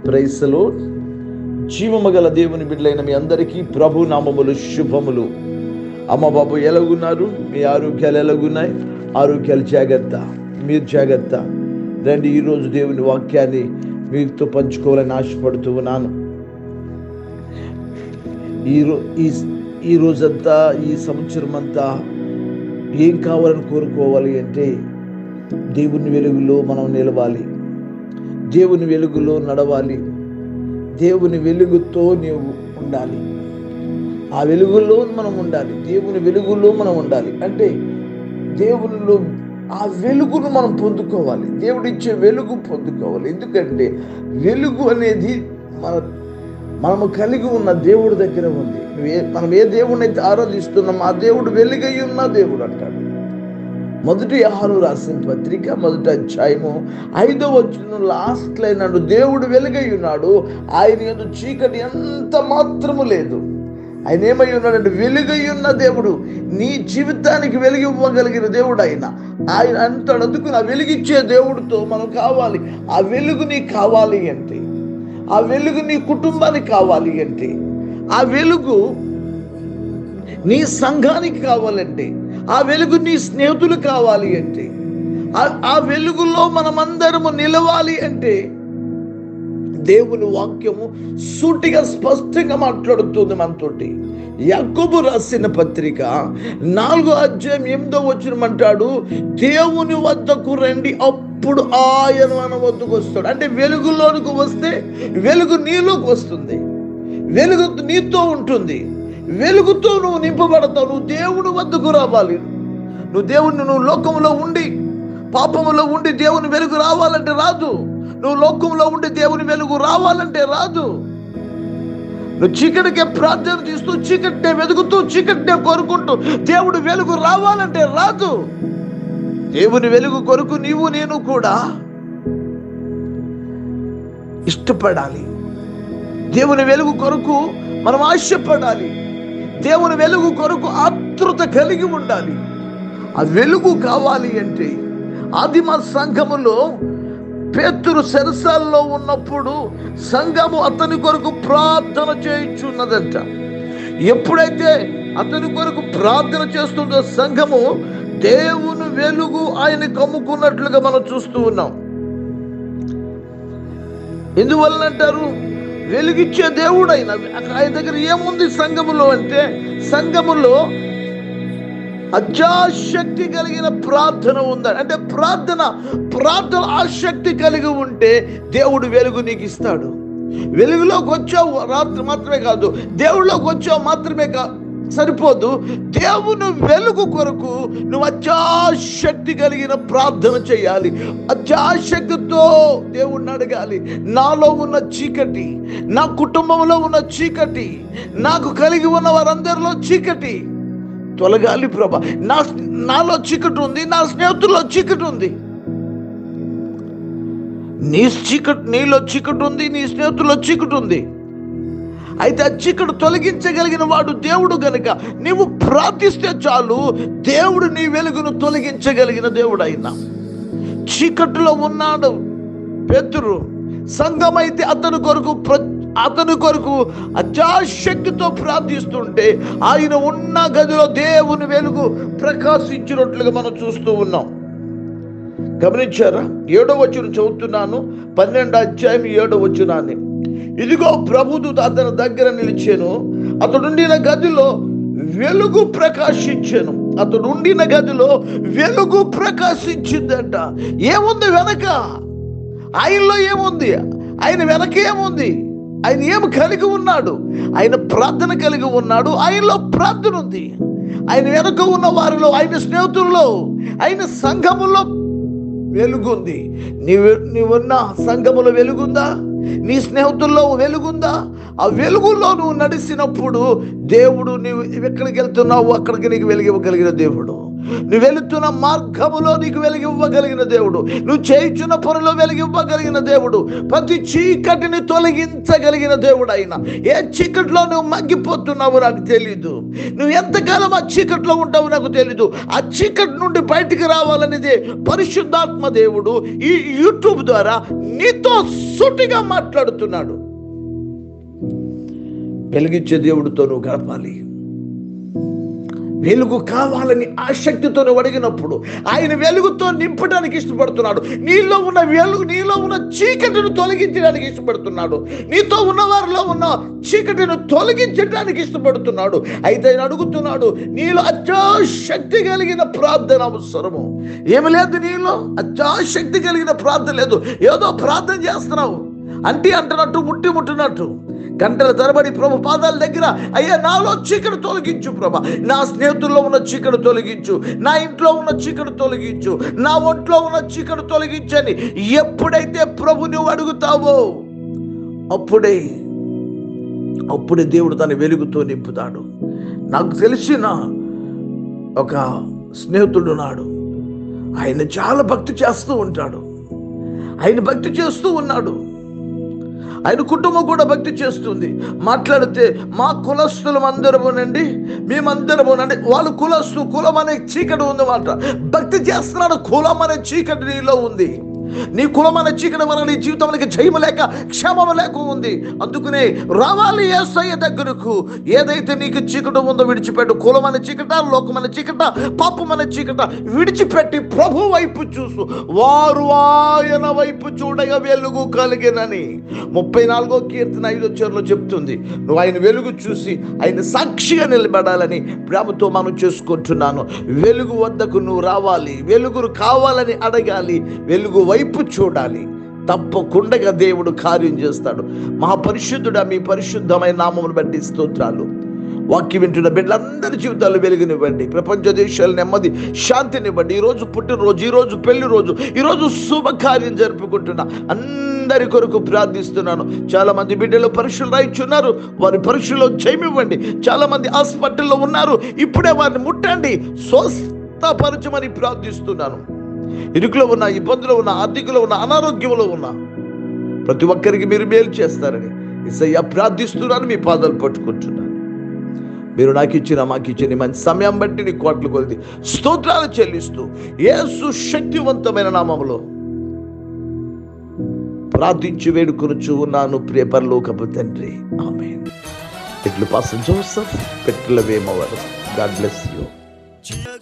Praise the lord. జీవము గల దేవుని బిడ్డలైన మీ అందరికీ ప్రభు నామములు శుభములు. అమ్మ బాబు ఎలాగున్నారు? మీ ఆరోగ్యాలు ఎలాగున్నాయి? ఆరోగ్యాలు జాగ్రత్త, మీరు జాగ్రత్త. రండి, ఈరోజు దేవుని వాక్యాన్ని మీతో పంచుకోవాలని ఆశపడుతూ ఉన్నాను. ఈ రోజంతా, ఈ సంవత్సరం అంతా ఏం కావాలని కోరుకోవాలి అంటే దేవుని వెలుగులో మనం నిలవాలి, దేవుని వెలుగులో నడవాలి, దేవుని వెలుగుతో నీవు ఉండాలి. ఆ వెలుగులో మనం ఉండాలి, దేవుని వెలుగులో మనం ఉండాలి. అంటే దేవునిలో ఆ వెలుగును మనం పొందుకోవాలి, దేవుడిచ్చే వెలుగు పొందుకోవాలి. ఎందుకంటే వెలుగు అనేది మనము కలిగి ఉన్న దేవుడి దగ్గర ఉంది. మనం ఏ దేవుడిని అయితే ఆరాధిస్తున్నాం ఆ దేవుడు వెలుగై ఉన్న దేవుడు అంటాడు. మొదటి యోహాను రాసిన పత్రిక 1వ అధ్యాయము 5వ వచనం లాస్ట్ లైన్ అన్నాడు, దేవుడు వెలుగై ఉన్నాడు, ఆయన యందు చీకటి ఎంత మాత్రము లేదు. ఆయన ఏమై ఉన్నాడంటే వెలుగై ఉన్న దేవుడు. నీ జీవితానికి వెలుగు ఇవ్వగలిగిన దేవుడు ఆయన అంటాడు. అందుకు ఆ వెలుగిచ్చే దేవుడితో మనం కావాలి. ఆ వెలుగు నీకు కావాలి అంటే, ఆ వెలుగు నీ కుటుంబానికి కావాలి అంటే, ఆ వెలుగు నీ సంఘానికి కావాలంటే, ఆ వెలుగు నీ స్నేహితులు కావాలి అంటే, ఆ వెలుగులో మనమందరము నిలవాలి అంటే దేవుని వాక్యము సూటిగా స్పష్టంగా మాట్లాడుతుంది మనతోటి. యాకోబు రాసిన పత్రిక 4వ అధ్యాయం 8వ వచనం అంటాడు, దేవుని వద్దకు రండి, అప్పుడు ఆయన మన వద్దకు వస్తాడు. అంటే వెలుగులోనికి వస్తే వెలుగు నీలోకి వస్తుంది, వెలుగు నీతో ఉంటుంది, వెలుగుతో నువ్వు నింపబడతావు. నువ్వు దేవుని వద్దకు రావాలి. నువ్వు లోకంలో ఉండి పాపములో ఉండి దేవుని వెలుగు రావాలంటే రాదు. నువ్వు లోకంలో ఉండి దేవుని వెలుగు రావాలంటే రాదు. నువ్వు చీకటికే ప్రార్థన చేస్తూ, చీకటినే వెతుకుతూ, చీకటినే కోరుకుంటూ దేవుడు వెలుగు రావాలంటే రాదు. దేవుని వెలుగు కొరకు నీవు నేను కూడా ఇష్టపడాలి. దేవుని వెలుగు కొరకు మనం ఆశపడాలి. దేవుని వెలుగు కొరకు ఆతృత కలిగి ఉండాలి. ఆ వెలుగు కావాలి అంటే ఆదిమ సంఘములో పేతురు చెరసాలలో ఉన్నప్పుడు సంఘము అతని కొరకు ప్రార్థన చేయుచున్నదంట. ఎప్పుడైతే అతని కొరకు ప్రార్థన చేస్తుందో సంఘము దేవుని వెలుగు ఆయన కమ్ముకున్నట్లుగా మనం చూస్తూ ఉన్నాం. ఎందువలనంటారు? వెలుగిచ్చే దేవుడు ఆయన దగ్గర ఏముంది సంఘములో అంటే, సంఘములో అత్యాశక్తి కలిగిన ప్రార్థన ఉందని. అంటే ప్రార్థన ఆసక్తి కలిగి ఉంటే దేవుడు వెలుగు నీకు ఇస్తాడు. వెలుగులోకి వచ్చావు రాత్రి మాత్రమే కాదు, దేవుళ్ళలోకి వచ్చావు మాత్రమే సరిపోదు. దేవుని వెలుగు కొరకు నువ్వు అత్యాశక్తి కలిగిన ప్రార్థన చేయాలి. అత్యాశక్తితో దేవుణ్ణి అడగాలి. నాలో ఉన్న చీకటి, నా కుటుంబంలో ఉన్న చీకటి, నాకు కలిగి ఉన్న వారందరిలో చీకటి తొలగాలి ప్రభా. నాలో చీకటి ఉంది, నా స్నేహితుల్లో చీకటి ఉంది. నీలో చీకటి ఉంది, నీ స్నేహితుల్లో చీకటి ఉంది. అయితే ఆ చీకటి తొలగించగలిగిన వాడు దేవుడు గనుక నీవు ప్రార్థిస్తే చాలు, దేవుడు నీ వెలుగును తొలగించగలిగిన దేవుడు అయినా. చీకటిలో ఉన్నాడు పేతురు. సంఘమైతే అతని కొరకు అత్యాశక్తితో ప్రార్థిస్తుంటే ఆయన ఉన్న గదిలో దేవుని వెలుగు ప్రకాశించినట్లుగా మనం చూస్తూ ఉన్నాం. గమనించారా? 7వ వచనం చదువుతున్నాను, 12వ అధ్యాయం 7వ వచనాన్ని. ఇదిగో ప్రభుదూత అతని దగ్గర నిలిచాను, అతడుండిన గదిలో వెలుగు ప్రకాశించాను. అతడుండిన గదిలో వెలుగు ప్రకాశించిందంట. ఏముంది వెనక? ఆయనలో ఏముంది? ఆయన వెనక ఏముంది? ఆయన ఏమి కలిగి ఉన్నాడు? ఆయన ప్రార్థన కలిగి ఉన్నాడు. ఆయనలో ప్రార్థన ఉంది. ఆయన వెనుక ఉన్న వారిలో, ఆయన స్నేహితుల్లో, ఆయన సంఘములో వెలుగుంది. నీవున్న సంఘములో వెలుగుందా? నీ స్నేహితుల్లో వెలుగుందా? ఆ వెలుగులో నువ్వు నడిచినప్పుడు దేవుడు నీవు ఎక్కడికి వెళ్తున్నావు అక్కడికి నీకు వెలిగివ్వగలిగిన దేవుడు. నువ్వు వెళుతున్న మార్గములో నీకు వెలిగివ్వగలిగిన దేవుడు. నువ్వు చేయుచున్న పనిలో వెలిగివ్వగలిగిన దేవుడు. ప్రతి చీకటిని తొలగించగలిగిన దేవుడు ఆయన. ఏ చీకటిలో నువ్వు మగ్గిపోతున్నావో నాకు తెలీదు. నువ్వు ఎంతకాలం ఆ చీకటిలో ఉంటావో నాకు తెలీదు. ఆ చీకటి నుండి బయటికి రావాలనేదే పరిశుద్ధాత్మ దేవుడు ఈ యూట్యూబ్ ద్వారా నీతో సూటిగా మాట్లాడుతున్నాడు. వెలిగించే దేవుడితో నువ్వు గడపాలి. వెలుగు కావాలని ఆసక్తితో నువ్వు అడిగినప్పుడు ఆయన వెలుగుతో నింపడానికి ఇష్టపడుతున్నాడు. నీలో ఉన్న వెలుగు, నీలో ఉన్న చీకటిని తొలగించడానికి ఇష్టపడుతున్నాడు. నీతో ఉన్న వారిలో ఉన్న చీకటిని తొలగించడానికి ఇష్టపడుతున్నాడు. అయితే ఆయన అడుగుతున్నాడు, నీలో అత్యాశక్తి కలిగిన ప్రార్థన అవసరము. ఏమి లేదు, నీలో అత్యాశక్తి కలిగిన ప్రార్థన లేదు. ఏదో ప్రార్థన చేస్తున్నావు, అంటున్నట్టు ముట్టినట్టు గంటల తరబడి ప్రభు పాదాల దగ్గర, అయ్యా నాలో చీకటి తొలగించు ప్రభా, నా స్నేహితుల్లో ఉన్న చీకటి తొలగించు, నా ఇంట్లో ఉన్న చీకటి తొలగించు, నా ఒంట్లో ఉన్న చీకటి తొలగించని ఎప్పుడైతే ప్రభు నువ్వు అడుగుతావో అప్పుడే దేవుడు తన వెలుగుతో నింపుతాడు. నాకు తెలిసిన ఒక స్నేహితుడు నాడు, ఆయన చాలా భక్తి చేస్తూ ఉంటాడు. ఆయన భక్తి చేస్తూ ఉన్నాడు, ఆయన కుటుంబం కూడా భక్తి చేస్తుంది. మాట్లాడితే మా కులస్తులం అందరమునండి, మేమందరమునండి. వాళ్ళు కులం అనే చీకటి ఉంది మాట. భక్తి చేస్తున్నాడు, కులం అనే చీకటి నీలో ఉంది. నీ కులం అనే చీకటి వల్ల నీ జీవితంలోకి జయము లేక క్షేమము లేక ఉంది. అందుకనే రావాలి యేసయ్య దగ్గరకు. ఏదైతే నీకు చీకటి ఉందో విడిచిపెట్టు. కులం అనే చీకట, లోకం అనే చీకట, పాపం అనే చీకట విడిచిపెట్టి ప్రభు వైపు చూసు. వారు ఆయన వైపు చూడగా వెలుగు కలిగినని 34వ కీర్తన 5వ వచనంలో చెప్తుంది. నువ్వు ఆయన వెలుగు చూసి ఆయన సాక్షిగా నిలబడాలని ప్రేమతో మనం చేసుకుంటున్నాను. వెలుగు వద్దకు నువ్వు రావాలి, వెలుగురు కావాలని అడగాలి, వెలుగు వైపు చూడాలి. తప్పకుండా దేవుడు కార్యం చేస్తాడు. మహాపరిశుద్ధుడా, మీ పరిశుద్ధమైన నామమును బట్టి స్తోత్రాలు. వాక్యం వింటున్న బిడ్డలందరి జీవితాలు వెలుగునివ్వండి. ప్రపంచ దేశాలు నెమ్మది శాంతినివ్వండి. ఈరోజు పుట్టినరోజు, ఈరోజు పెళ్లి రోజు, ఈరోజు శుభకార్యం జరుపుకుంటున్నా అందరి కొరకు ప్రార్థిస్తున్నాను. చాలా మంది బిడ్డలు పరీక్షలు రాయించున్నారు, వారి పరీక్షలో జయమివ్వండి. చాలా మంది హాస్పిటల్లో ఉన్నారు, ఇప్పుడే వారిని ముట్టండి, స్వస్థపరచమని ప్రార్థిస్తున్నాను. ఇరుకులో ఉన్న, ఇబ్బందులో ఉన్న, ఆర్థికలో ఉన్న, అనారోగ్యంలో ఉన్న ప్రతి ఒక్కరికి మీరు మేలు చేస్తారని యేసయ్యా ప్రార్థిస్తున్నాను. మీ పాదాలు పట్టుకుంటున్నాను. మీరు మాకు ఇచ్చిన మంచి సమయం బట్టి నీ కోట్ల కొలది స్తోత్రాలు చెల్లిస్తూ యేసు శక్తివంతమైన నామములో ప్రార్థించి వేడుకొనుచు ఉన్నాను ప్రియ పరలోకపు తండ్రి, ఆమేన్. ఇట్లు pastor Joseph Petla Vemavaram. God bless you.